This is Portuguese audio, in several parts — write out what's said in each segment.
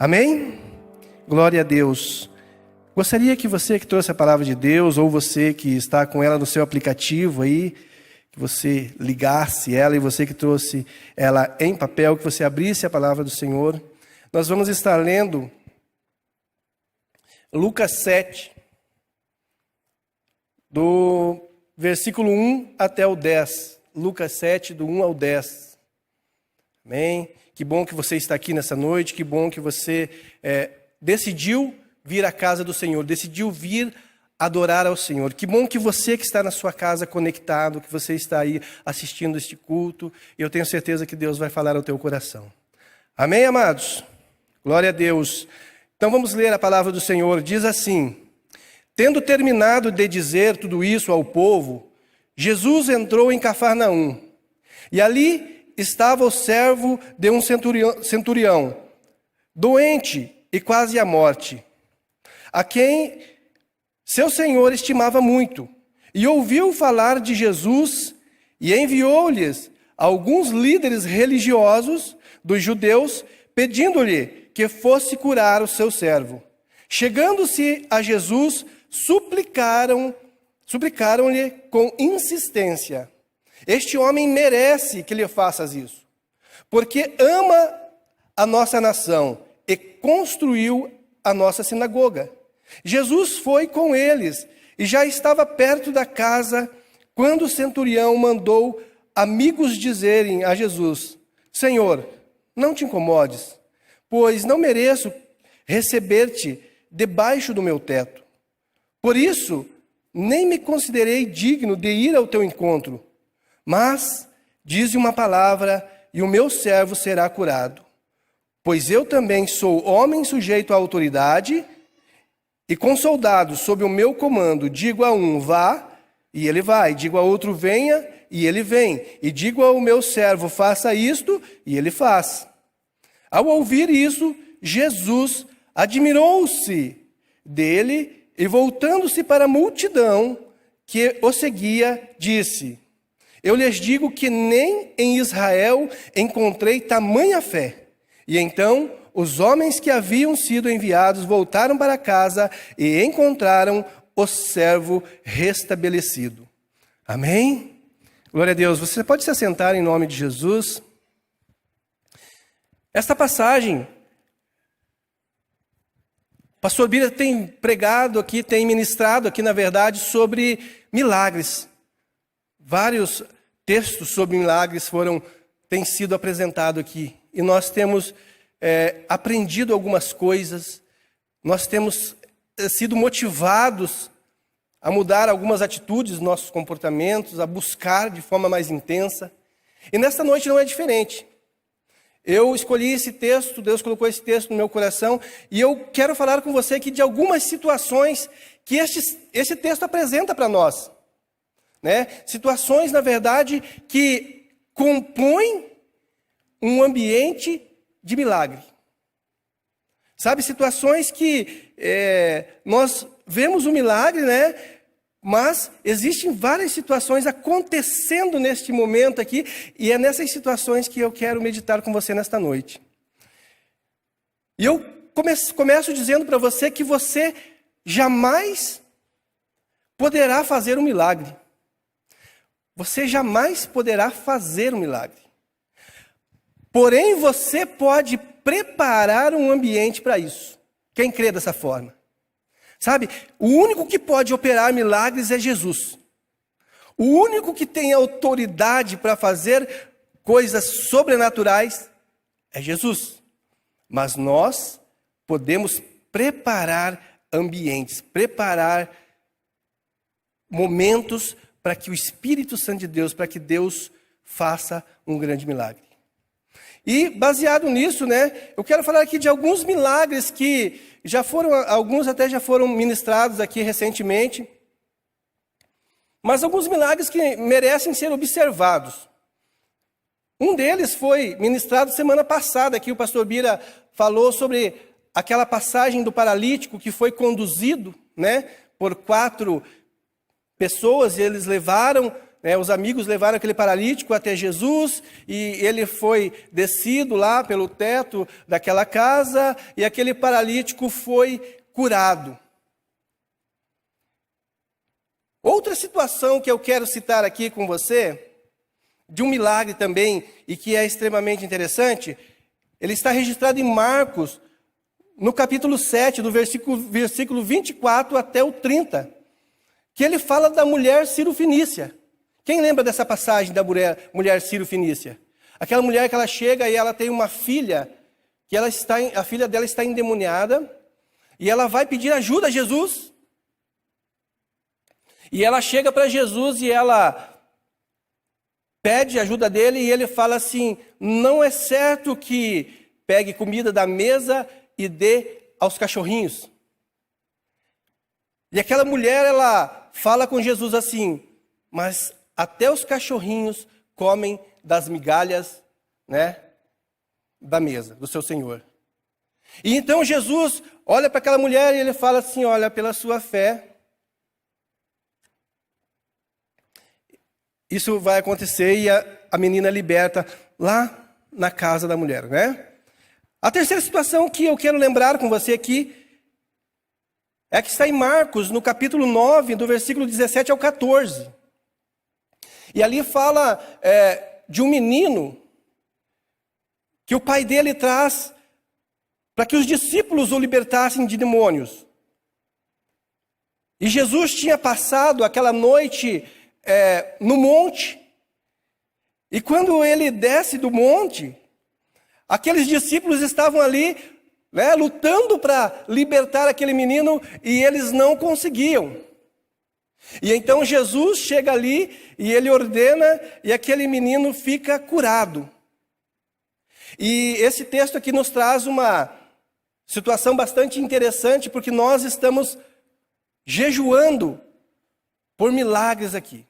Amém? Glória a Deus. Gostaria que você que trouxe a palavra de Deus, ou você que está com ela no seu aplicativo aí, que você ligasse ela, e você que trouxe ela em papel, que você abrisse a palavra do Senhor. Nós vamos estar lendo Lucas 7, do versículo 1 até o 10. Lucas 7, do 1 ao 10. Amém? Que bom que você está aqui nessa noite, que bom que você decidiu vir à casa do Senhor, decidiu vir adorar ao Senhor. Que bom que você que está na sua casa conectado, que você está aí assistindo este culto, e eu tenho certeza que Deus vai falar ao teu coração. Amém, amados? Glória a Deus. Então vamos ler a palavra do Senhor. Diz assim: tendo terminado de dizer tudo isso ao povo, Jesus entrou em Cafarnaum, e ali estava o servo de um centurião, doente e quase à morte, a quem seu senhor estimava muito, e ouviu falar de Jesus, e enviou-lhes alguns líderes religiosos dos judeus, pedindo-lhe que fosse curar o seu servo. Chegando-se a Jesus, suplicaram-lhe com insistência: este homem merece que lhe faças isso, porque ama a nossa nação e construiu a nossa sinagoga. Jesus foi com eles e já estava perto da casa quando o centurião mandou amigos dizerem a Jesus: Senhor, não te incomodes, pois não mereço receber-te debaixo do meu teto. Por isso, nem me considerei digno de ir ao teu encontro. Mas dize uma palavra e o meu servo será curado. Pois eu também sou homem sujeito à autoridade, e com soldados sob o meu comando, digo a um, vá, e ele vai. Digo a outro, venha, e ele vem. E digo ao meu servo, faça isto, e ele faz. Ao ouvir isso, Jesus admirou-se dele, e voltando-se para a multidão que o seguia, disse: eu lhes digo que nem em Israel encontrei tamanha fé. E então os homens que haviam sido enviados voltaram para casa e encontraram o servo restabelecido. Amém? Glória a Deus. Você pode se assentar em nome de Jesus. Esta passagem, o pastor Bira tem pregado aqui, tem ministrado aqui, na verdade, sobre milagres. Vários textos sobre milagres têm sido apresentados aqui. E nós temos aprendido algumas coisas, nós temos sido motivados a mudar algumas atitudes, nossos comportamentos, a buscar de forma mais intensa. E nesta noite não é diferente. Eu escolhi esse texto, Deus colocou esse texto no meu coração, e eu quero falar com você aqui de algumas situações que esse texto apresenta para nós. Situações, na verdade, que compõem um ambiente de milagre. Sabe, situações que nós vemos o milagre, mas existem várias situações acontecendo neste momento aqui, e é nessas situações que eu quero meditar com você nesta noite. E eu começo dizendo para você que você jamais poderá fazer um milagre. Você jamais poderá fazer um milagre. Porém, você pode preparar um ambiente para isso. Quem crê dessa forma? Sabe, o único que pode operar milagres é Jesus. O único que tem autoridade para fazer coisas sobrenaturais é Jesus. Mas nós podemos preparar ambientes, preparar momentos para que o Espírito Santo de Deus, para que Deus faça um grande milagre. E baseado nisso, eu quero falar aqui de alguns milagres que alguns até já foram ministrados aqui recentemente, mas alguns milagres que merecem ser observados. Um deles foi ministrado semana passada, aqui o pastor Bira falou sobre aquela passagem do paralítico que foi conduzido, por 4 pessoas, e eles levaram né, os amigos levaram aquele paralítico até Jesus, e ele foi descido lá pelo teto daquela casa, e aquele paralítico foi curado. Outra situação que eu quero citar aqui com você, de um milagre também, e que é extremamente interessante, ele está registrado em Marcos, no capítulo 7, do versículo 24 até o 30, que ele fala da mulher Ciro-Fenícia. Quem lembra dessa passagem da mulher Ciro-Fenícia? Aquela mulher que ela chega e ela tem uma filha, que a filha dela está endemoniada, e ela vai pedir ajuda a Jesus. E ela chega para Jesus e ela pede ajuda dele, e ele fala assim: não é certo que pegue comida da mesa e dê aos cachorrinhos. E aquela mulher, ela fala com Jesus assim: mas até os cachorrinhos comem das migalhas, né, da mesa do seu Senhor. E então Jesus olha para aquela mulher e ele fala assim: olha, pela sua fé, isso vai acontecer, e a menina liberta lá na casa da mulher, né? A terceira situação que eu quero lembrar com você aqui é que está em Marcos, no capítulo 9, do versículo 17 ao 14. E ali fala de um menino que o pai dele traz para que os discípulos o libertassem de demônios. E Jesus tinha passado aquela noite no monte, e quando ele desce do monte, aqueles discípulos estavam ali, né, lutando para libertar aquele menino, e eles não conseguiam. E então Jesus chega ali e ele ordena, e aquele menino fica curado. E esse texto aqui nos traz uma situação bastante interessante, porque nós estamos jejuando por milagres aqui.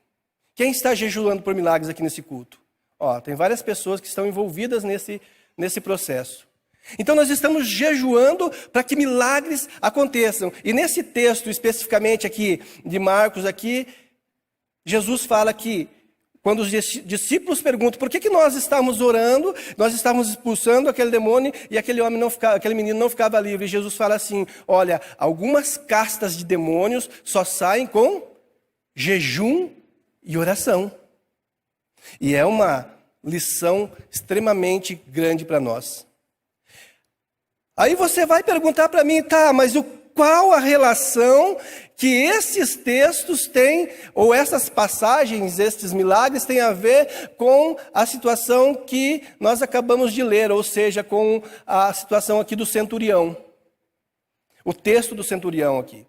Quem está jejuando por milagres aqui nesse culto? Tem várias pessoas que estão envolvidas nesse processo. Então nós estamos jejuando para que milagres aconteçam. E nesse texto especificamente aqui de Marcos aqui, Jesus fala que quando os discípulos perguntam por que nós estamos orando, nós estávamos expulsando aquele demônio e aquele menino não ficava livre. E Jesus fala assim: olha, algumas castas de demônios só saem com jejum e oração. E é uma lição extremamente grande para nós. Aí você vai perguntar para mim: tá, mas qual a relação que esses textos têm, ou essas passagens, estes milagres, têm a ver com a situação que nós acabamos de ler, ou seja, com a situação aqui do centurião, o texto do centurião aqui.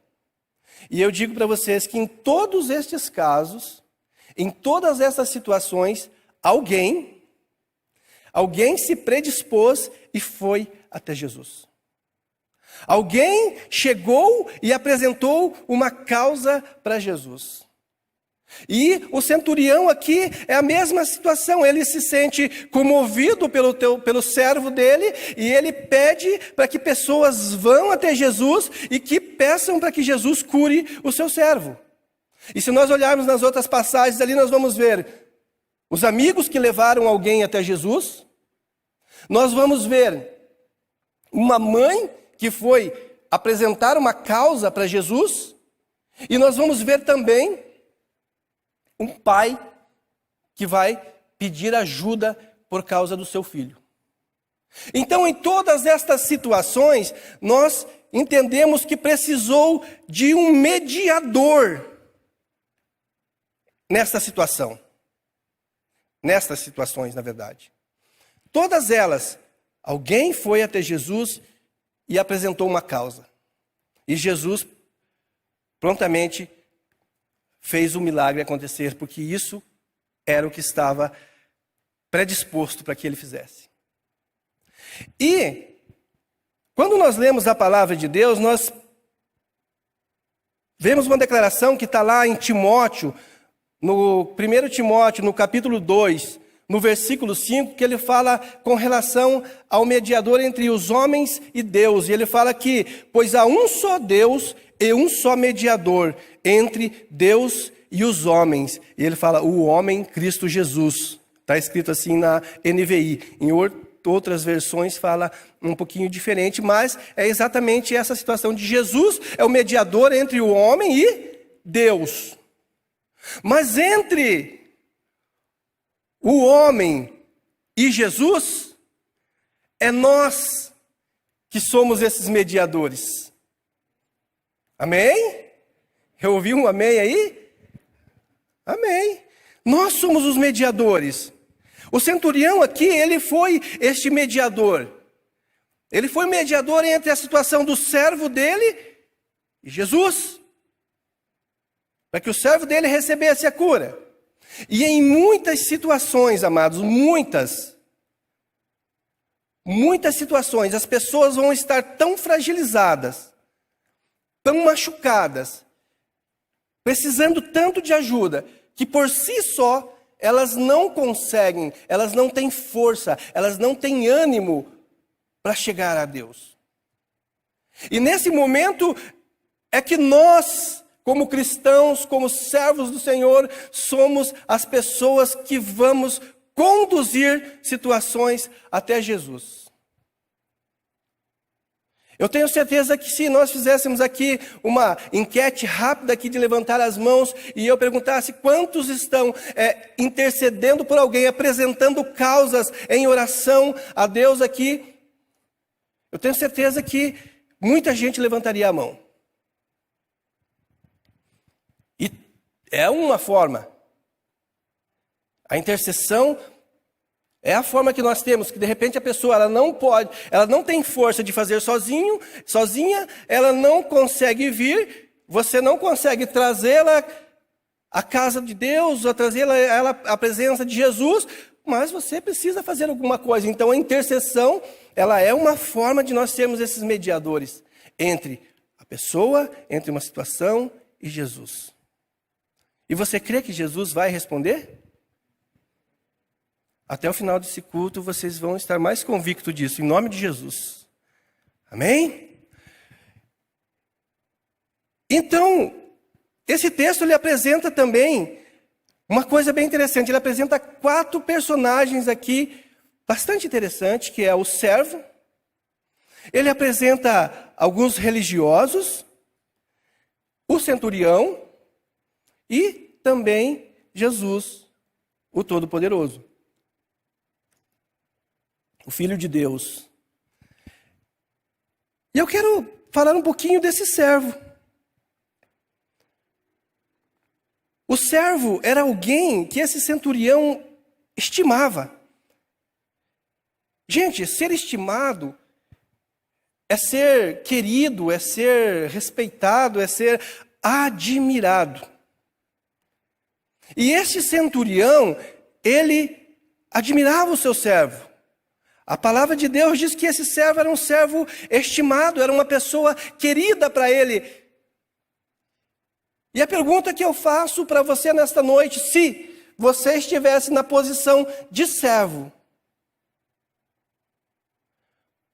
E eu digo para vocês que em todos estes casos, em todas essas situações, alguém se predispôs e foi até Jesus. Alguém chegou e apresentou uma causa para Jesus. E o centurião aqui é a mesma situação. Ele se sente comovido pelo servo dele, e ele pede para que pessoas vão até Jesus e que peçam para que Jesus cure o seu servo. E se nós olharmos nas outras passagens ali, nós vamos ver os amigos que levaram alguém até Jesus. Nós vamos ver uma mãe que foi apresentar uma causa para Jesus. E nós vamos ver também um pai que vai pedir ajuda por causa do seu filho. Então, em todas estas situações, nós entendemos que precisou de um mediador nesta situação. Nestas situações, na verdade. Todas elas, alguém foi até Jesus e apresentou uma causa. E Jesus prontamente fez o milagre acontecer, porque isso era o que estava predisposto para que ele fizesse. E quando nós lemos a palavra de Deus, nós vemos uma declaração que está lá em Timóteo, no 1 Timóteo, no capítulo 2, no versículo 5, que ele fala com relação ao mediador entre os homens e Deus. E ele fala que, pois há um só Deus e um só mediador entre Deus e os homens. E ele fala, o homem Cristo Jesus. Está escrito assim na NVI. Em outras versões fala um pouquinho diferente, mas é exatamente essa situação de Jesus é o mediador entre o homem e Deus. Mas entre o homem e Jesus, é nós que somos esses mediadores. Amém? Eu ouvi um amém aí? Amém. Nós somos os mediadores. O centurião aqui, ele foi este mediador. Ele foi mediador entre a situação do servo dele e Jesus. Para que o servo dele recebesse a cura. E em muitas situações, amados, muitas situações, as pessoas vão estar tão fragilizadas, tão machucadas, precisando tanto de ajuda, que por si só, elas não conseguem, elas não têm força, elas não têm ânimo para chegar a Deus. E nesse momento é que nós, como cristãos, como servos do Senhor, somos as pessoas que vamos conduzir situações até Jesus. Eu tenho certeza que se nós fizéssemos aqui uma enquete rápida aqui de levantar as mãos e eu perguntasse quantos estão intercedendo por alguém, apresentando causas em oração a Deus aqui, eu tenho certeza que muita gente levantaria a mão. E é uma forma. A intercessão é a forma que nós temos, que de repente a pessoa ela não pode, ela não tem força de fazer sozinha, ela não consegue vir, você não consegue trazê-la à casa de Deus, ou trazê-la à presença de Jesus, mas você precisa fazer alguma coisa. Então a intercessão, ela é uma forma de nós sermos esses mediadores entre a pessoa, entre uma situação e Jesus. E você crê que Jesus vai responder? Até o final desse culto, vocês vão estar mais convictos disso, em nome de Jesus. Amém? Então, esse texto ele apresenta também uma coisa bem interessante. Ele apresenta 4 personagens aqui, bastante interessante, que é o servo. Ele apresenta alguns religiosos, o centurião e também Jesus, o Todo-Poderoso. O Filho de Deus. E eu quero falar um pouquinho desse servo. O servo era alguém que esse centurião estimava. Gente, ser estimado é ser querido, é ser respeitado, é ser admirado. E esse centurião, ele admirava o seu servo. A palavra de Deus diz que esse servo era um servo estimado, era uma pessoa querida para ele. E a pergunta que eu faço para você nesta noite, se você estivesse na posição de servo,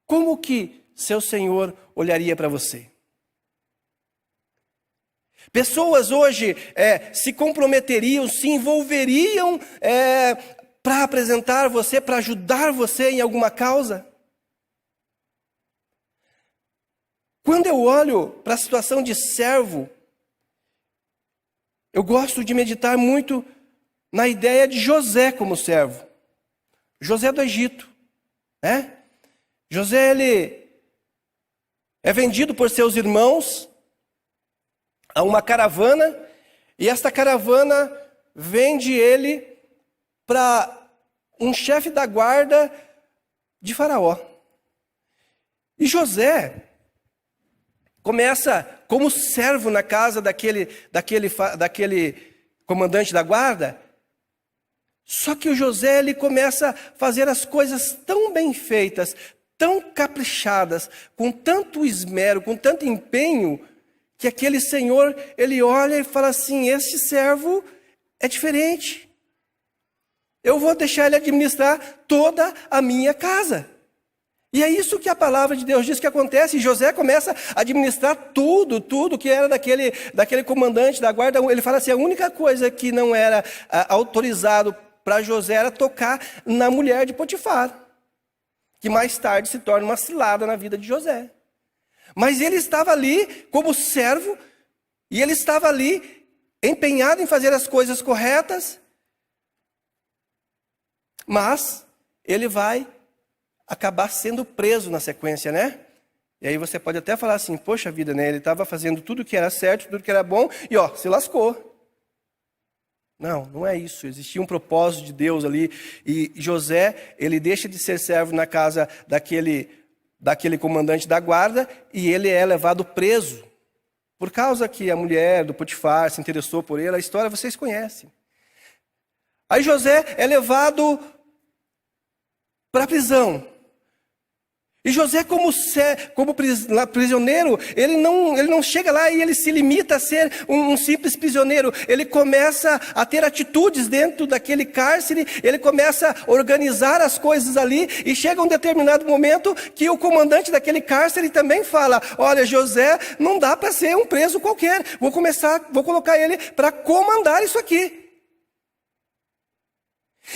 como que seu Senhor olharia para você? Pessoas hoje se comprometeriam, se envolveriam para apresentar você, para ajudar você em alguma causa? Quando eu olho para a situação de servo, eu gosto de meditar muito na ideia de José como servo. José do Egito, né? José, ele é vendido por seus irmãos a uma caravana, e esta caravana vende ele para um chefe da guarda de Faraó. E José começa como servo na casa daquele comandante da guarda. Só que o José, ele começa a fazer as coisas tão bem feitas, tão caprichadas, com tanto esmero, com tanto empenho, que aquele senhor, ele olha e fala assim: esse servo é diferente. Eu vou deixar ele administrar toda a minha casa. E é isso que a palavra de Deus diz que acontece. E José começa a administrar tudo que era daquele comandante da guarda. Ele fala assim, a única coisa que não era autorizado para José era tocar na mulher de Potifar, que mais tarde se torna uma cilada na vida de José. Mas ele estava ali como servo, e ele estava ali empenhado em fazer as coisas corretas, mas ele vai acabar sendo preso na sequência, né? E aí você pode até falar assim, poxa vida, né? Ele estava fazendo tudo que era certo, tudo que era bom, e se lascou. Não é isso. Existia um propósito de Deus ali. E José, ele deixa de ser servo na casa daquele comandante da guarda, e ele é levado preso. Por causa que a mulher do Potifar se interessou por ele, a história vocês conhecem. Aí José é levado para a prisão. E José, como prisioneiro, ele não chega lá e ele se limita a ser um simples prisioneiro. Ele começa a ter atitudes dentro daquele cárcere, ele começa a organizar as coisas ali, e chega um determinado momento que o comandante daquele cárcere também fala, olha, José não dá para ser um preso qualquer, vou colocar ele para comandar isso aqui.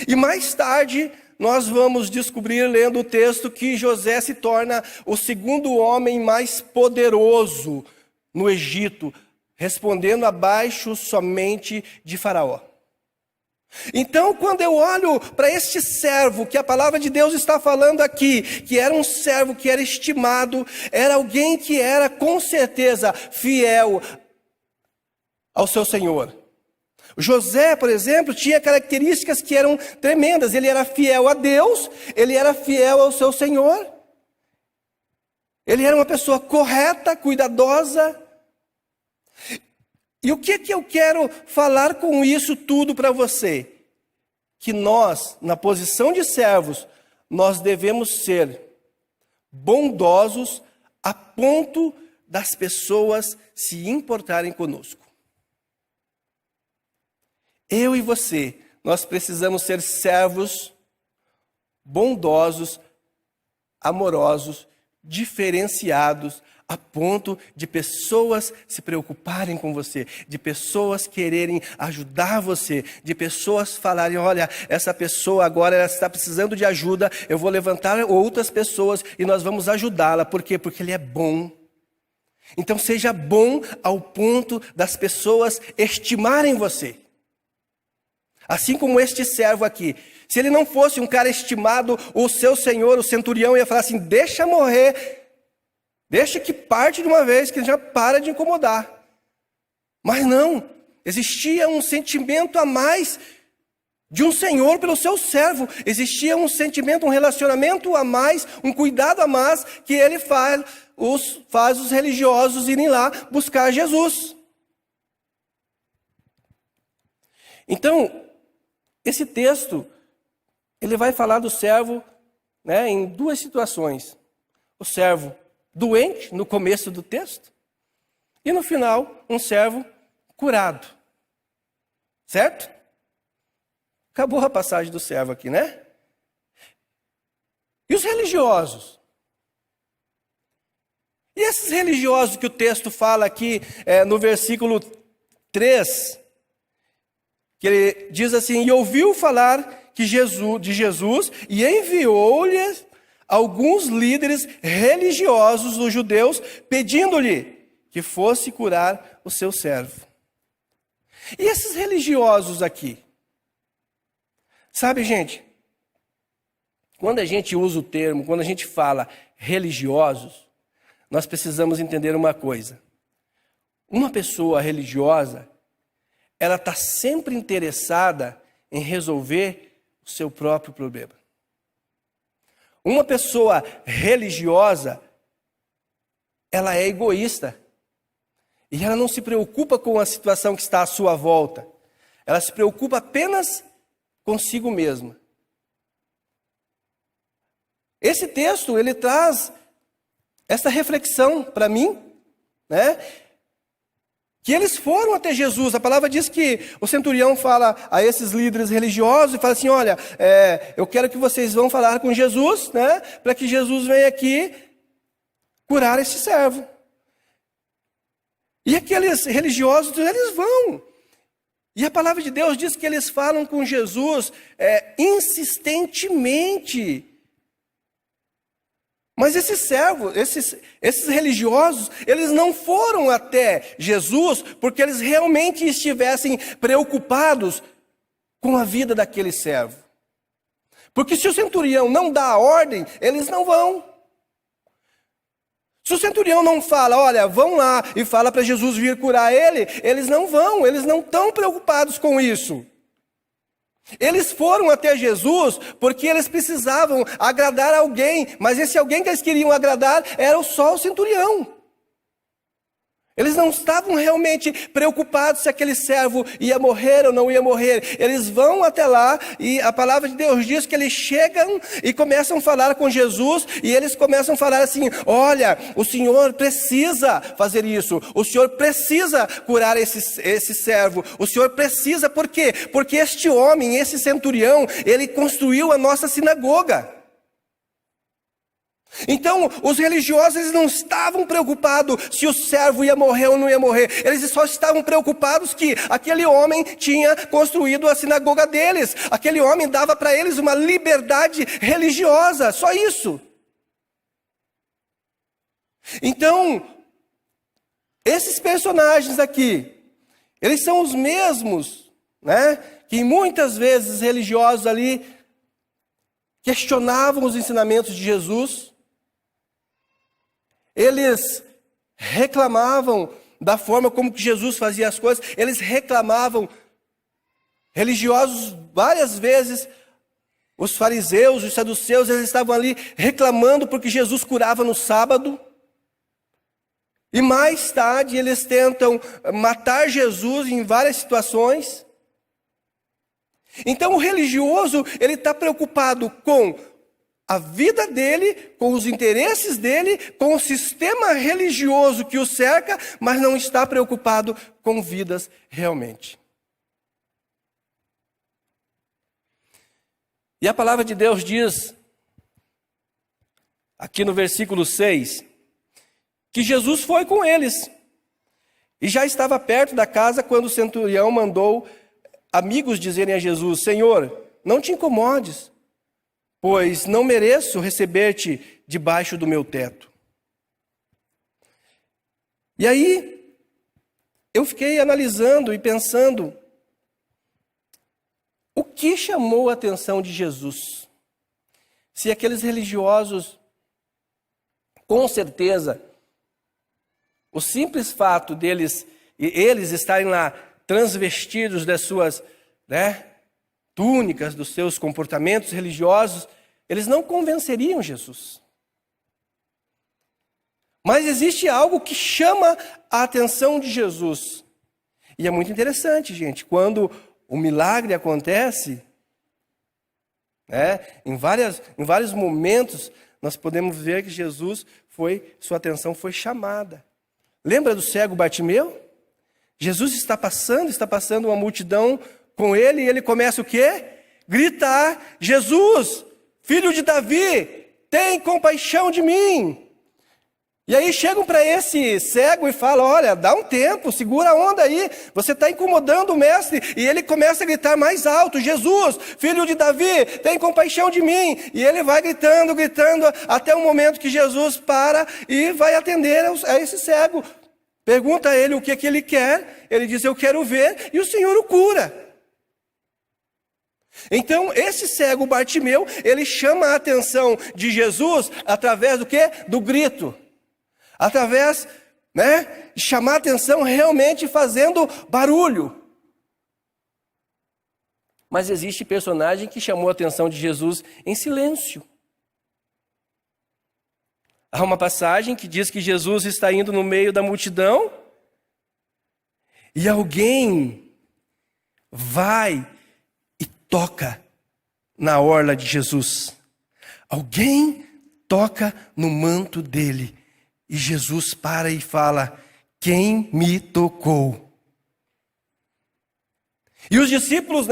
E mais tarde, nós vamos descobrir, lendo o texto, que José se torna o segundo homem mais poderoso no Egito, respondendo abaixo somente de Faraó. Então, quando eu olho para este servo, que a palavra de Deus está falando aqui, que era um servo que era estimado, era alguém que era com certeza fiel ao seu Senhor. José, por exemplo, tinha características que eram tremendas. Ele era fiel a Deus, ele era fiel ao seu Senhor. Ele era uma pessoa correta, cuidadosa. E o que eu quero falar com isso tudo para você? Que nós, na posição de servos, nós devemos ser bondosos a ponto das pessoas se importarem conosco. Eu e você, nós precisamos ser servos bondosos, amorosos, diferenciados, a ponto de pessoas se preocuparem com você, de pessoas quererem ajudar você, de pessoas falarem, olha, essa pessoa agora ela está precisando de ajuda, eu vou levantar outras pessoas e nós vamos ajudá-la. Por quê? Porque ele é bom. Então seja bom ao ponto das pessoas estimarem você. Assim como este servo aqui. Se ele não fosse um cara estimado, o seu senhor, o centurião, ia falar assim, deixa morrer, deixa que parte de uma vez, que ele já para de incomodar. Mas não, existia um sentimento a mais de um senhor pelo seu servo. Existia um sentimento, um relacionamento a mais, um cuidado a mais, que ele faz os religiosos irem lá buscar Jesus. Então, esse texto, ele vai falar do servo, né, em duas situações. O servo doente, no começo do texto, e no final, um servo curado. Certo? Acabou a passagem do servo aqui, né? E os religiosos? E esses religiosos que o texto fala aqui no versículo 3, que ele diz assim, e ouviu falar de Jesus e enviou-lhe alguns líderes religiosos dos judeus, pedindo-lhe que fosse curar o seu servo. E esses religiosos aqui? Sabe, gente, quando a gente usa o termo, quando a gente fala religiosos, nós precisamos entender uma coisa. Uma pessoa religiosa, ela está sempre interessada em resolver o seu próprio problema. Uma pessoa religiosa, ela é egoísta. E ela não se preocupa com a situação que está à sua volta. Ela se preocupa apenas consigo mesma. Esse texto, ele traz essa reflexão para mim, né? que eles foram até Jesus. A palavra diz que o centurião fala a esses líderes religiosos e fala assim: olha, eu quero que vocês vão falar com Jesus, né, para que Jesus venha aqui curar esse servo. E aqueles religiosos, eles vão. E a palavra de Deus diz que eles falam com Jesus insistentemente. Mas esses servos, esses religiosos, eles não foram até Jesus porque eles realmente estivessem preocupados com a vida daquele servo. Porque se o centurião não dá a ordem, eles não vão. Se o centurião não fala, olha, vão lá e fala para Jesus vir curar ele, eles não vão, eles não estão preocupados com isso. Eles foram até Jesus porque eles precisavam agradar alguém, mas esse alguém que eles queriam agradar era só o centurião. Eles não estavam realmente preocupados se aquele servo ia morrer ou não ia morrer. Eles vão até lá e a palavra de Deus diz que eles chegam e começam a falar com Jesus. E eles começam a falar assim: olha, o Senhor precisa fazer isso. O Senhor precisa curar esse servo. O Senhor precisa, por quê? Porque este homem, esse centurião, ele construiu a nossa sinagoga. Então, os religiosos eles não estavam preocupados se o servo ia morrer ou não ia morrer. Eles só estavam preocupados que aquele homem tinha construído a sinagoga deles. Aquele homem dava para eles uma liberdade religiosa, só isso. Então, esses personagens aqui, eles são os mesmos, né, que muitas vezes religiosos ali questionavam os ensinamentos de Jesus. Eles reclamavam da forma como que Jesus fazia as coisas. Eles reclamavam, religiosos, várias vezes. Os fariseus, os saduceus, eles estavam ali reclamando porque Jesus curava no sábado. E mais tarde eles tentam matar Jesus em várias situações. Então o religioso, ele está preocupado com a vida dele, com os interesses dele, com o sistema religioso que o cerca, mas não está preocupado com vidas realmente. E a palavra de Deus diz, aqui no versículo 6, que Jesus foi com eles. E já estava perto da casa quando o centurião mandou amigos dizerem a Jesus: Senhor, não te incomodes, pois não mereço receber-te debaixo do meu teto. E aí, eu fiquei analisando e pensando, o que chamou a atenção de Jesus? Se aqueles religiosos, com certeza, o simples fato deles, eles estarem lá transvestidos das suas, túnicas, dos seus comportamentos religiosos, eles não convenceriam Jesus. Mas existe algo que chama a atenção de Jesus. E é muito interessante, gente, quando o milagre acontece, em vários momentos, nós podemos ver que sua atenção foi chamada. Lembra do cego Bartimeu? Jesus está passando uma multidão com ele, e ele começa o quê? Gritar: Jesus, filho de Davi, tem compaixão de mim. E aí chegam para esse cego e falam: olha, dá um tempo, segura a onda aí, você está incomodando o mestre. E ele começa a gritar mais alto: Jesus, filho de Davi, tem compaixão de mim. E ele vai gritando, até o momento que Jesus para e vai atender a esse cego. Pergunta a ele o que ele quer, ele diz: eu quero ver, e o Senhor o cura. Então, esse cego Bartimeu, ele chama a atenção de Jesus através do quê? Do grito. Através, de chamar a atenção realmente fazendo barulho. Mas existe personagem que chamou a atenção de Jesus em silêncio. Há uma passagem que diz que Jesus está indo no meio da multidão e alguém vai e toca na orla de Jesus. Alguém toca no manto dele e Jesus para e fala: quem me tocou? E os discípulos,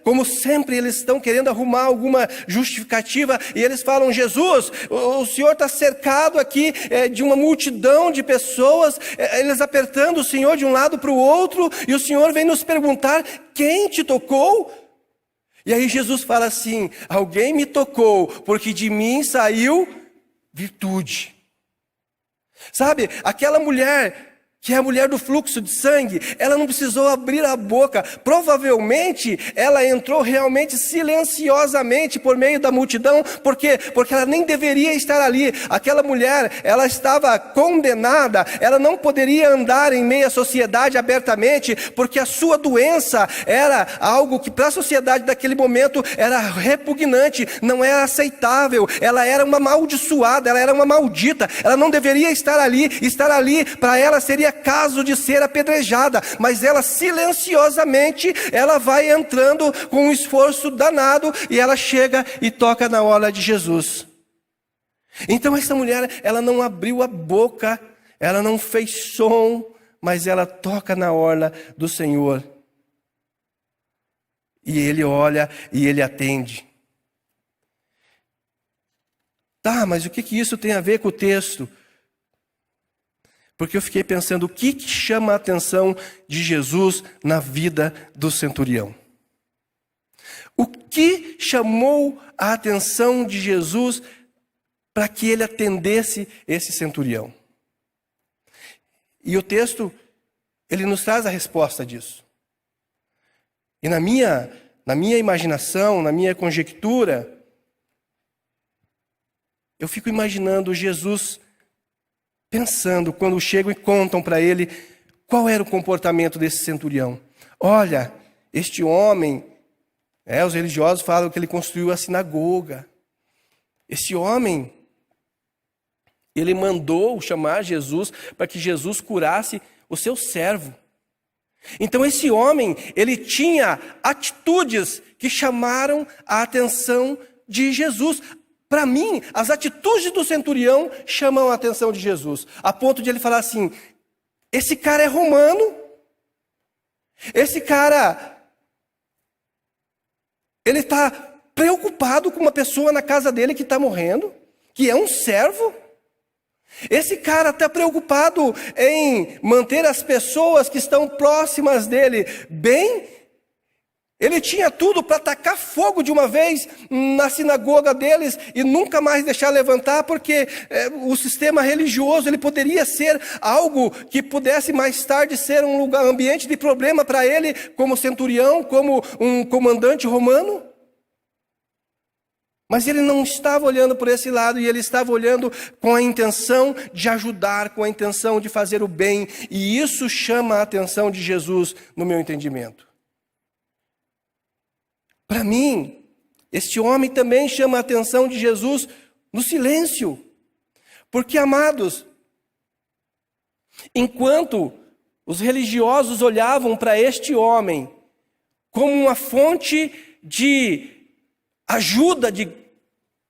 como sempre, eles estão querendo arrumar alguma justificativa, e eles falam: Jesus, o Senhor está cercado aqui de uma multidão de pessoas, eles apertando o Senhor de um lado para o outro, e o Senhor vem nos perguntar: quem te tocou? E aí Jesus fala assim: alguém me tocou, porque de mim saiu virtude. Sabe, aquela mulher, que é a mulher do fluxo de sangue, ela não precisou abrir a boca. Provavelmente, ela entrou realmente silenciosamente por meio da multidão. Por quê? Porque ela nem deveria estar ali. Aquela mulher, ela estava condenada. Ela não poderia andar em meio à sociedade abertamente, porque a sua doença era algo que para a sociedade daquele momento era repugnante, não era aceitável. Ela era uma amaldiçoada, ela era uma maldita. Ela não deveria estar ali. Estar ali para ela seria caso de ser apedrejada, mas ela silenciosamente, ela vai entrando com um esforço danado, e ela chega e toca na orla de Jesus. Então essa mulher, ela não abriu a boca, ela não fez som, mas ela toca na orla do Senhor. E ele olha e ele atende. Tá, mas o que isso tem a ver com o texto? Porque eu fiquei pensando, o que chama a atenção de Jesus na vida do centurião? O que chamou a atenção de Jesus para que ele atendesse esse centurião? E o texto, ele nos traz a resposta disso. E na minha imaginação, na minha conjectura, eu fico imaginando Jesus pensando, quando chegam e contam para ele qual era o comportamento desse centurião. Olha, este homem, os religiosos falam que ele construiu a sinagoga. Este homem, ele mandou chamar Jesus para que Jesus curasse o seu servo. Então esse homem, ele tinha atitudes que chamaram a atenção de Jesus. Para mim, as atitudes do centurião chamam a atenção de Jesus, a ponto de ele falar assim: esse cara é romano, esse cara, ele está preocupado com uma pessoa na casa dele que está morrendo, que é um servo. Esse cara está preocupado em manter as pessoas que estão próximas dele bem. Ele tinha tudo para tacar fogo de uma vez na sinagoga deles e nunca mais deixar levantar, porque o sistema religioso, ele poderia ser algo que pudesse mais tarde ser um lugar, ambiente de problema para ele, como centurião, como um comandante romano. Mas ele não estava olhando por esse lado, e ele estava olhando com a intenção de ajudar, com a intenção de fazer o bem, e isso chama a atenção de Jesus, no meu entendimento. Para mim, este homem também chama a atenção de Jesus no silêncio. Porque, amados, enquanto os religiosos olhavam para este homem como uma fonte de ajuda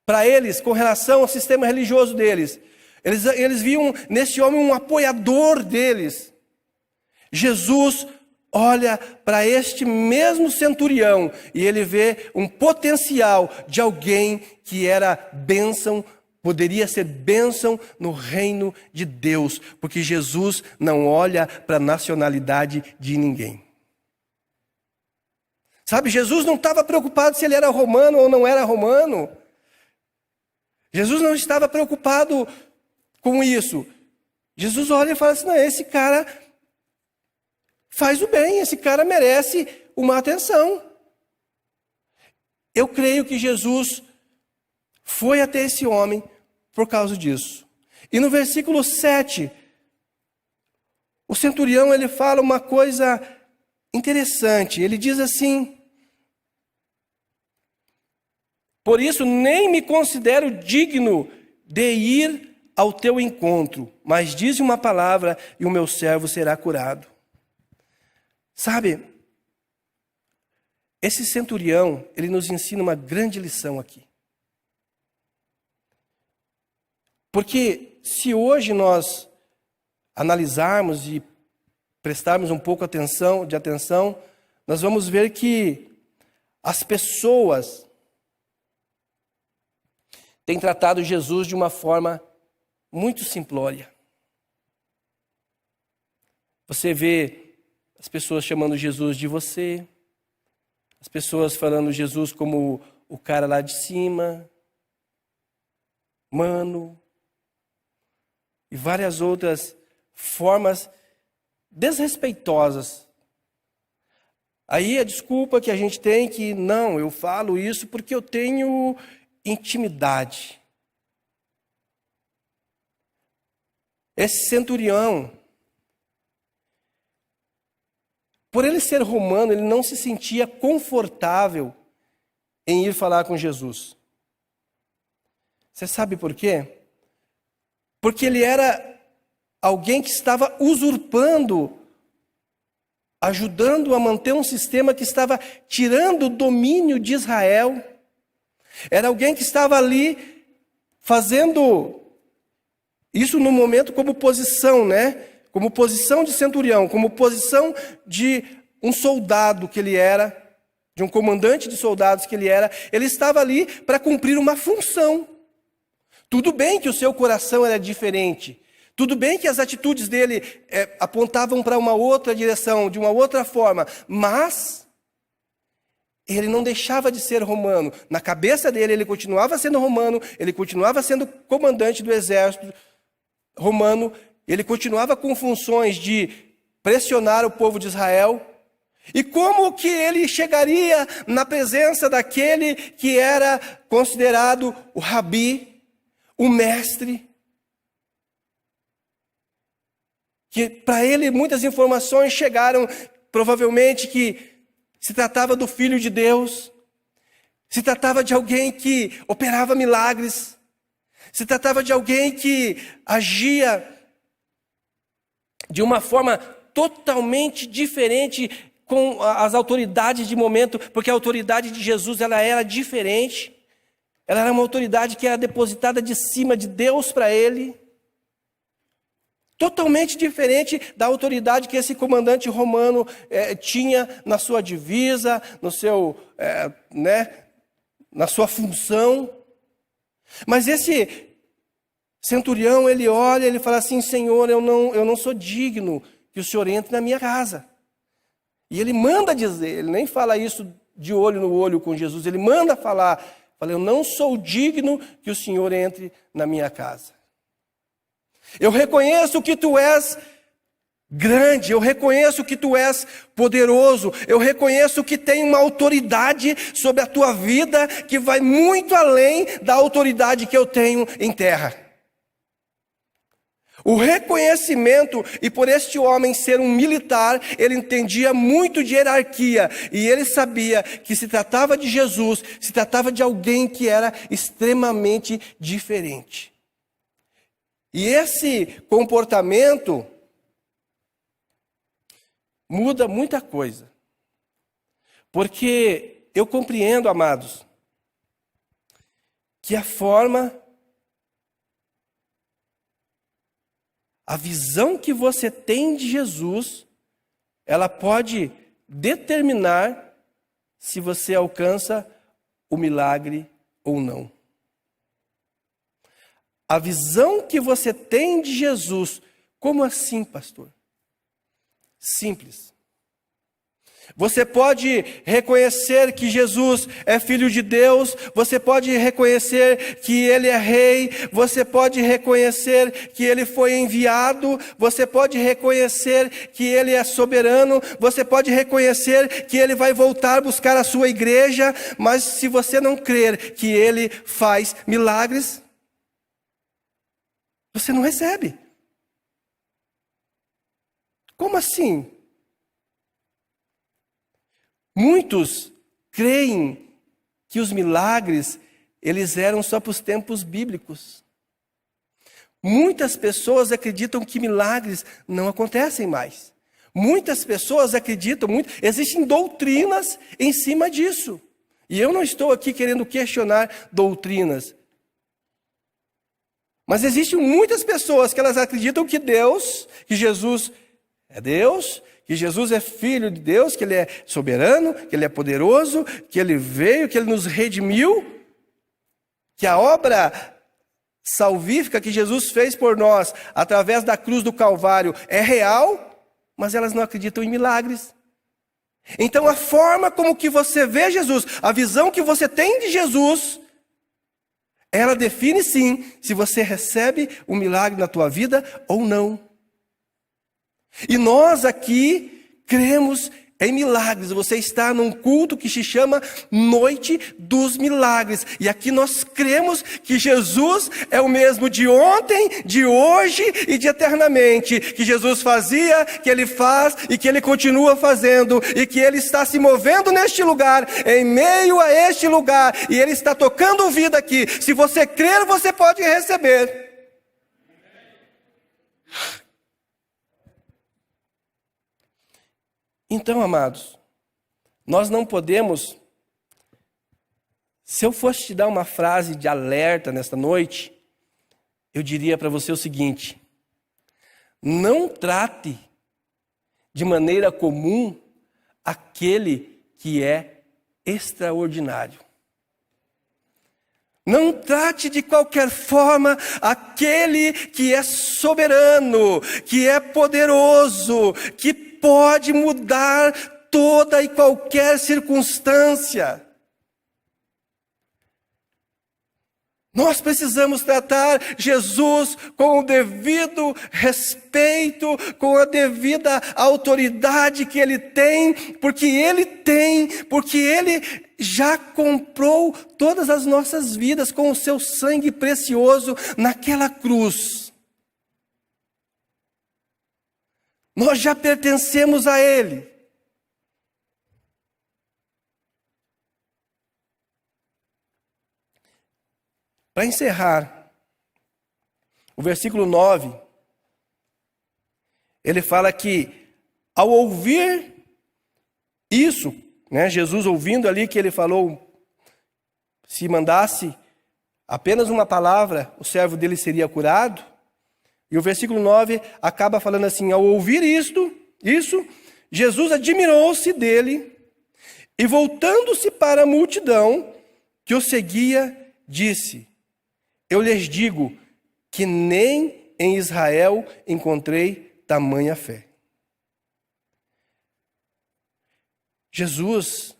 para eles com relação ao sistema religioso deles, eles viam nesse homem um apoiador deles. Jesus olha para este mesmo centurião e ele vê um potencial de alguém que era bênção, poderia ser bênção no reino de Deus, porque Jesus não olha para a nacionalidade de ninguém. Sabe, Jesus não estava preocupado se ele era romano ou não era romano. Jesus não estava preocupado com isso. Jesus olha e fala assim: não, esse cara faz o bem, esse cara merece uma atenção. Eu creio que Jesus foi até esse homem por causa disso. E no versículo 7, o centurião, ele fala uma coisa interessante. Ele diz assim: por isso nem me considero digno de ir ao teu encontro, mas dize uma palavra e o meu servo será curado. Sabe, esse centurião, ele nos ensina uma grande lição aqui. Porque se hoje nós analisarmos e prestarmos um pouco de atenção, nós vamos ver que as pessoas têm tratado Jesus de uma forma muito simplória. Você vê as pessoas chamando Jesus de você, as pessoas falando Jesus como o cara lá de cima, mano, e várias outras formas desrespeitosas. Aí a desculpa que a gente tem que, não, eu falo isso porque eu tenho intimidade. Esse centurião, por ele ser romano, ele não se sentia confortável em ir falar com Jesus. Você sabe por quê? Porque ele era alguém que estava usurpando, ajudando a manter um sistema que estava tirando o domínio de Israel. Era alguém que estava ali fazendo isso no momento como posição, né? Como posição de centurião, como posição de um soldado que ele era, de um comandante de soldados que ele era. Ele estava ali para cumprir uma função. Tudo bem que o seu coração era diferente. Tudo bem que as atitudes dele apontavam para uma outra direção, de uma outra forma. Mas ele não deixava de ser romano. Na cabeça dele, ele continuava sendo romano, ele continuava sendo comandante do exército romano, ele continuava com funções de pressionar o povo de Israel. E como que ele chegaria na presença daquele que era considerado o rabi, o mestre? Que para ele muitas informações chegaram, provavelmente que se tratava do Filho de Deus, se tratava de alguém que operava milagres, se tratava de alguém que agia de uma forma totalmente diferente com as autoridades de momento, porque a autoridade de Jesus ela era diferente. Ela era uma autoridade que era depositada de cima de Deus para ele. Totalmente diferente da autoridade que esse comandante romano tinha na sua divisa, no seu, na sua função. Mas esse centurião, ele olha, ele fala assim: Senhor, eu não sou digno que o Senhor entre na minha casa. E ele manda dizer, ele nem fala isso de olho no olho com Jesus, ele manda falar, eu não sou digno que o Senhor entre na minha casa. Eu reconheço que tu és grande, eu reconheço que tu és poderoso, eu reconheço que tem uma autoridade sobre a tua vida que vai muito além da autoridade que eu tenho em terra. O reconhecimento, e por este homem ser um militar, ele entendia muito de hierarquia, e ele sabia que se tratava de Jesus, se tratava de alguém que era extremamente diferente. E esse comportamento muda muita coisa. Porque eu compreendo, amados, que a visão que você tem de Jesus, ela pode determinar se você alcança o milagre ou não. A visão que você tem de Jesus, como assim, pastor? Simples. Você pode reconhecer que Jesus é Filho de Deus, você pode reconhecer que Ele é Rei, você pode reconhecer que Ele foi enviado, você pode reconhecer que Ele é soberano, você pode reconhecer que Ele vai voltar a buscar a sua igreja, mas se você não crer que Ele faz milagres, você não recebe. Como assim? Muitos creem que os milagres, eles eram só para os tempos bíblicos. Muitas pessoas acreditam que milagres não acontecem mais. Muitas pessoas acreditam, existem doutrinas em cima disso. E eu não estou aqui querendo questionar doutrinas. Mas existem muitas pessoas que elas acreditam que Jesus é Deus, que Jesus é Filho de Deus, que Ele é soberano, que Ele é poderoso, que Ele veio, que Ele nos redimiu, que a obra salvífica que Jesus fez por nós, através da cruz do Calvário, é real, mas elas não acreditam em milagres. Então a forma como que você vê Jesus, a visão que você tem de Jesus, ela define sim, se você recebe um milagre na tua vida ou não. E nós aqui cremos em milagres. Você está num culto que se chama Noite dos Milagres. E aqui nós cremos que Jesus é o mesmo de ontem, de hoje e de eternamente. Que Jesus fazia, que Ele faz e que Ele continua fazendo. E que Ele está se movendo neste lugar, em meio a este lugar. E Ele está tocando vida aqui. Se você crer, você pode receber. Então, amados, nós não podemos... Se eu fosse te dar uma frase de alerta nesta noite, eu diria para você o seguinte: não trate de maneira comum aquele que é extraordinário. Não trate de qualquer forma aquele que é soberano, que é poderoso, que pode mudar toda e qualquer circunstância. Nós precisamos tratar Jesus com o devido respeito, com a devida autoridade que Ele tem, porque Ele já comprou todas as nossas vidas com o seu sangue precioso naquela cruz. Nós já pertencemos a Ele. Para encerrar, o versículo 9, ele fala que ao ouvir isso, né, Jesus ouvindo ali que Ele falou, se mandasse apenas uma palavra, o servo dele seria curado. E o versículo 9 acaba falando assim: ao ouvir isso, Jesus admirou-se dele e, voltando-se para a multidão que o seguia, disse: eu lhes digo que nem em Israel encontrei tamanha fé. Jesus,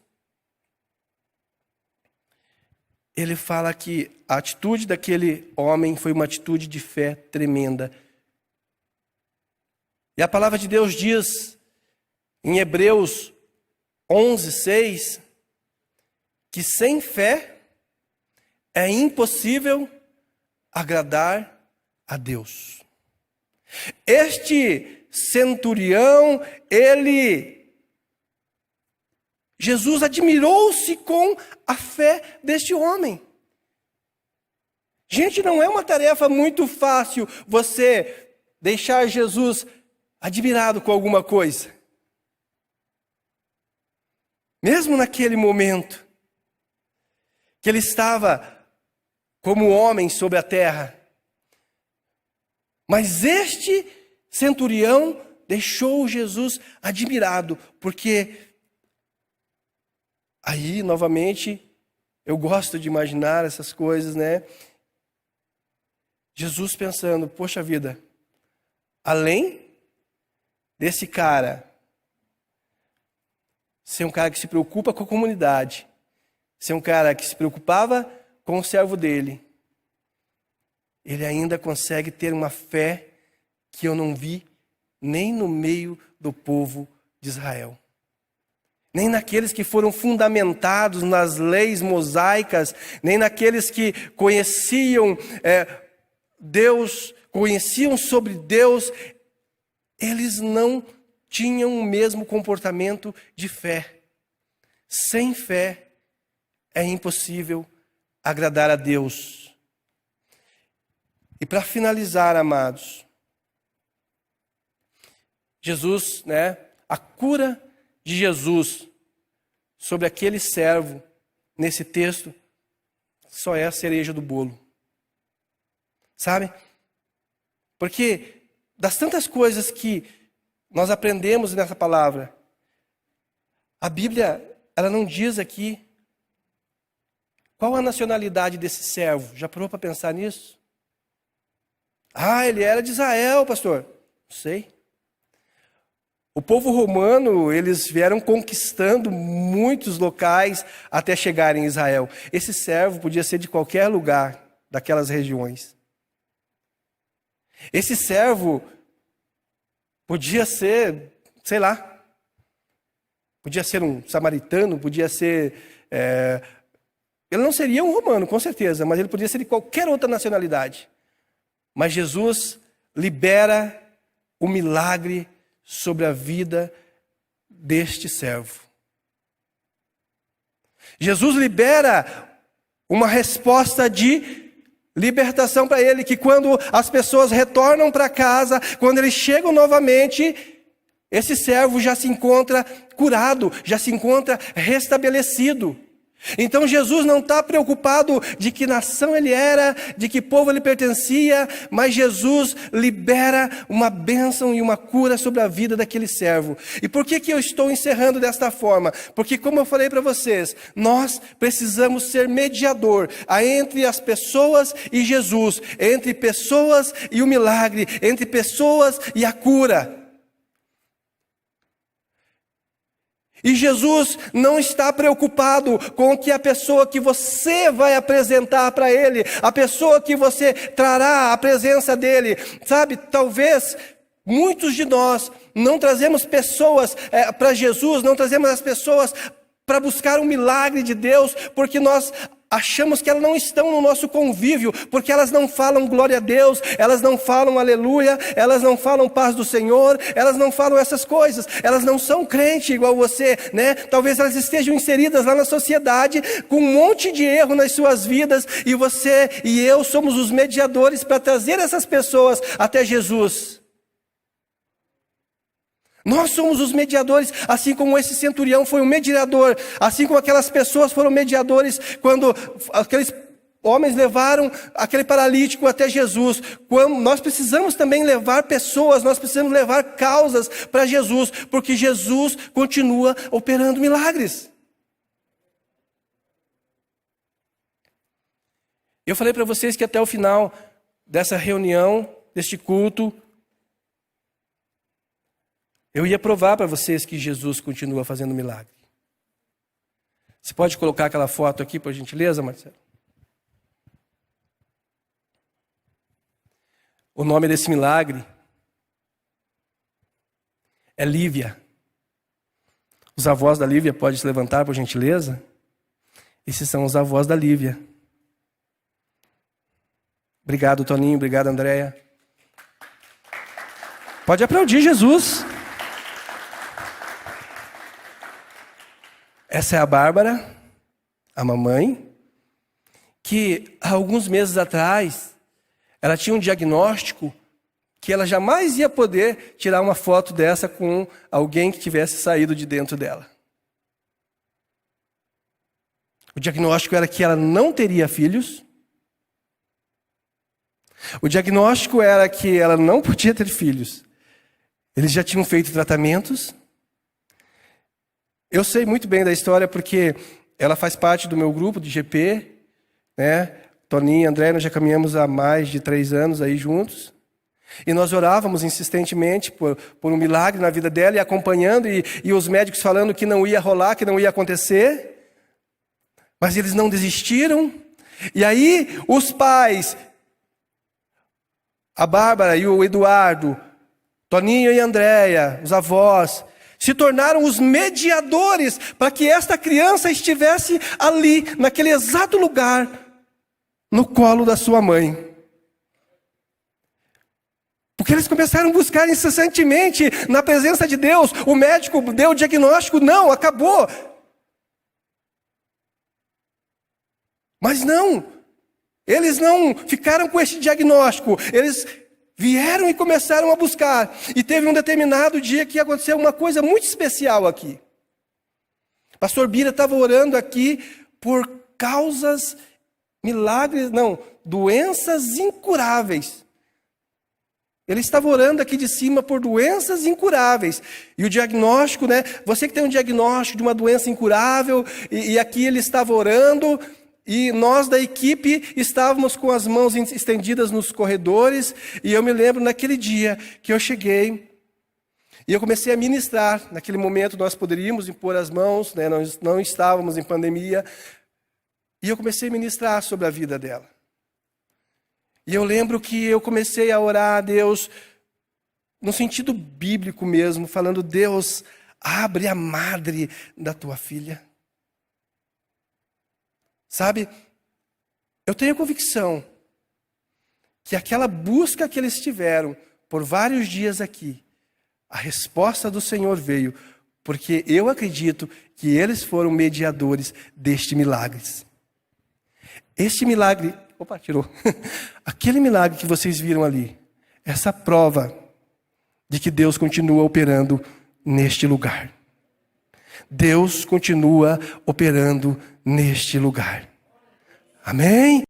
ele fala que a atitude daquele homem foi uma atitude de fé tremenda. E a palavra de Deus diz em Hebreus 11:6 que sem fé é impossível agradar a Deus. Este centurião, Jesus admirou-se com a fé deste homem. Gente, não é uma tarefa muito fácil você deixar Jesus admirado com alguma coisa. Mesmo naquele momento, que ele estava como homem sobre a terra. Mas este centurião deixou Jesus admirado, porque aí, novamente, eu gosto de imaginar essas coisas, né? Jesus pensando, poxa vida, além desse cara ser um cara que se preocupa com a comunidade, ser um cara que se preocupava com o servo dele, ele ainda consegue ter uma fé que eu não vi nem no meio do povo de Israel. Nem naqueles que foram fundamentados nas leis mosaicas, nem naqueles que conheciam Deus, conheciam sobre Deus, eles não tinham o mesmo comportamento de fé. Sem fé é impossível agradar a Deus. E para finalizar, amados, Jesus, a cura de Jesus sobre aquele servo, nesse texto, só é a cereja do bolo. sabe? Porque das tantas coisas que nós aprendemos nessa palavra, a Bíblia, ela não diz aqui qual a nacionalidade desse servo. Já parou para pensar nisso? Ah, ele era de Israel, pastor. Não sei. O povo romano, eles vieram conquistando muitos locais até chegarem em Israel. Esse servo podia ser de qualquer lugar daquelas regiões. Esse servo podia ser, sei lá, podia ser um samaritano, podia ser... ele não seria um romano, com certeza, mas ele podia ser de qualquer outra nacionalidade. Mas Jesus libera o milagre sobre a vida deste servo. Jesus libera uma resposta de libertação para ele, que quando as pessoas retornam para casa, quando eles chegam novamente, esse servo já se encontra curado, já se encontra restabelecido. Então Jesus não está preocupado de que nação ele era, de que povo ele pertencia, mas Jesus libera uma bênção e uma cura sobre a vida daquele servo. E por que eu estou encerrando desta forma? Porque, como eu falei para vocês, nós precisamos ser mediador entre as pessoas e Jesus, entre pessoas e o milagre, entre pessoas e a cura. E Jesus não está preocupado com que a pessoa que você vai apresentar para Ele, a pessoa que você trará à presença dEle, sabe, talvez muitos de nós não trazemos pessoas para Jesus, não trazemos as pessoas para buscar um milagre de Deus, porque nós achamos que elas não estão no nosso convívio, porque elas não falam glória a Deus, elas não falam aleluia, elas não falam paz do Senhor, elas não falam essas coisas, elas não são crente igual você, né? Talvez elas estejam inseridas lá na sociedade, com um monte de erro nas suas vidas, e você e eu somos os mediadores para trazer essas pessoas até Jesus. Nós somos os mediadores, assim como esse centurião foi um mediador, assim como aquelas pessoas foram mediadores quando aqueles homens levaram aquele paralítico até Jesus. Quando nós precisamos também levar pessoas, nós precisamos levar causas para Jesus, porque Jesus continua operando milagres. Eu falei para vocês que até o final dessa reunião, deste culto, eu ia provar para vocês que Jesus continua fazendo milagre. Você pode colocar aquela foto aqui, por gentileza, Marcelo? O nome desse milagre é Lívia. Os avós da Lívia podem se levantar, por gentileza? Esses são os avós da Lívia. Obrigado, Toninho. Obrigado, Andréia. Pode aplaudir Jesus. Essa é a Bárbara, a mamãe, que há alguns meses atrás, ela tinha um diagnóstico que ela jamais ia poder tirar uma foto dessa com alguém que tivesse saído de dentro dela. O diagnóstico era que ela não teria filhos. O diagnóstico era que ela não podia ter filhos. Eles já tinham feito tratamentos. Eu sei muito bem da história porque ela faz parte do meu grupo de GP, né? Toninho e André, nós já caminhamos há mais de 3 anos aí juntos. E nós orávamos insistentemente por um milagre na vida dela e acompanhando, e os médicos falando que não ia rolar, que não ia acontecer. Mas eles não desistiram. E aí os pais, a Bárbara e o Eduardo, Toninho e Andréia, os avós, se tornaram os mediadores para que esta criança estivesse ali, naquele exato lugar, no colo da sua mãe. Porque eles começaram a buscar incessantemente na presença de Deus. O médico deu o diagnóstico, não, acabou. Mas não, eles não ficaram com esse diagnóstico, eles vieram e começaram a buscar. E teve um determinado dia que aconteceu uma coisa muito especial aqui. Pastor Bira estava orando aqui por causas Milagres, não, doenças incuráveis. Ele estava orando aqui de cima por doenças incuráveis. E o diagnóstico, né? Você que tem um diagnóstico de uma doença incurável, e aqui ele estava orando, e nós da equipe estávamos com as mãos estendidas nos corredores, e eu me lembro naquele dia que eu cheguei, e eu comecei a ministrar. Naquele momento nós poderíamos impor as mãos, né? Nós não estávamos em pandemia, e eu comecei a ministrar sobre a vida dela. E eu lembro que eu comecei a orar a Deus, no sentido bíblico mesmo, falando: Deus, abre a madre da tua filha. Sabe, eu tenho convicção que aquela busca que eles tiveram por vários dias aqui, a resposta do Senhor veio, porque eu acredito que eles foram mediadores deste milagre. Este milagre, opa, tirou. Aquele milagre que vocês viram ali, essa prova de que Deus continua operando neste lugar. Deus continua operando neste lugar. Amém?